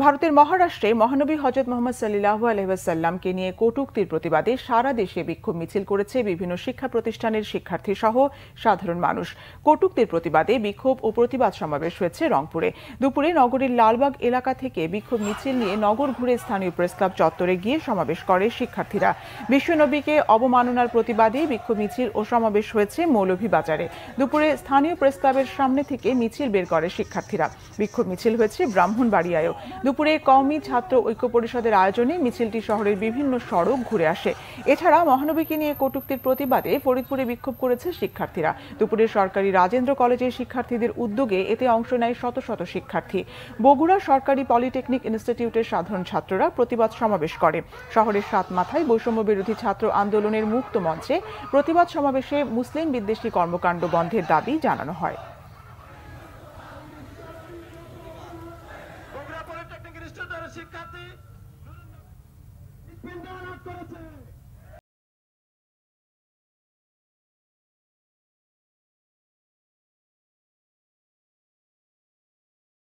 ভারতের মহারাষ্ট্রে মহানবী হযরত মুহাম্মদ সাল্লাল্লাহু আলাইহি ওয়াসাল্লামকে নিয়ে কটূক্তির প্রতিবাদে সারা দেশে বিক্ষোভ মিছিল করেছে বিভিন্ন শিক্ষা প্রতিষ্ঠানের শিক্ষার্থী সহ সাধারণ মানুষ। কটূক্তির প্রতিবাদে বিক্ষোভ ও প্রতিবাদ সমাবেশ হয়েছে রংপুরে। দুপুরে নগরীর লালবাগ এলাকা থেকে বিক্ষোভ মিছিল নিয়ে নগর ঘুরে স্থানীয় প্রেসক্লাব চত্বরে গিয়ে সমাবেশ করে শিক্ষার্থীরা। বিশ্বনবীকে অবমাননার প্রতিবাদে বিক্ষোভ মিছিল ও সমাবেশ হয়েছে মৌলভীবাজারে। দুপুরে স্থানীয় প্রেসক্লাবের সামনে থেকে মিছিল বের করে শিক্ষার্থীরা। বিক্ষোভ মিছিল হয়েছে ব্রাহ্মণবাড়িয়ায়ও। দুপুরে কওমি ছাত্র ঐক্য পরিষদের আয়োজনে মিছিলটি শহরের বিভিন্ন সড়ক ঘুরে আসে। এছাড়া মহানবীকে নিয়ে কটূক্তির প্রতিবাদে ফরিদপুরে বিক্ষোভ করেছে শিক্ষার্থীরা। দুপুরে সরকারি রাজেন্দ্র কলেজের শিক্ষার্থীদের উদ্যোগে এতে অংশ নেয় শত শত শিক্ষার্থী। বগুড়া সরকারি পলিটেকনিক ইনস্টিটিউটের সাধারণ ছাত্ররা প্রতিবাদ সমাবেশ করে। শহরের সাতমাথায় বৈষম্য বিরোধী ছাত্র আন্দোলনের মুক্ত মঞ্চে প্রতিবাদ সমাবেশে মুসলিম বিদ্বেষী কর্মকাণ্ড বন্ধের দাবি জানানো হয়। শিক্ষার্থী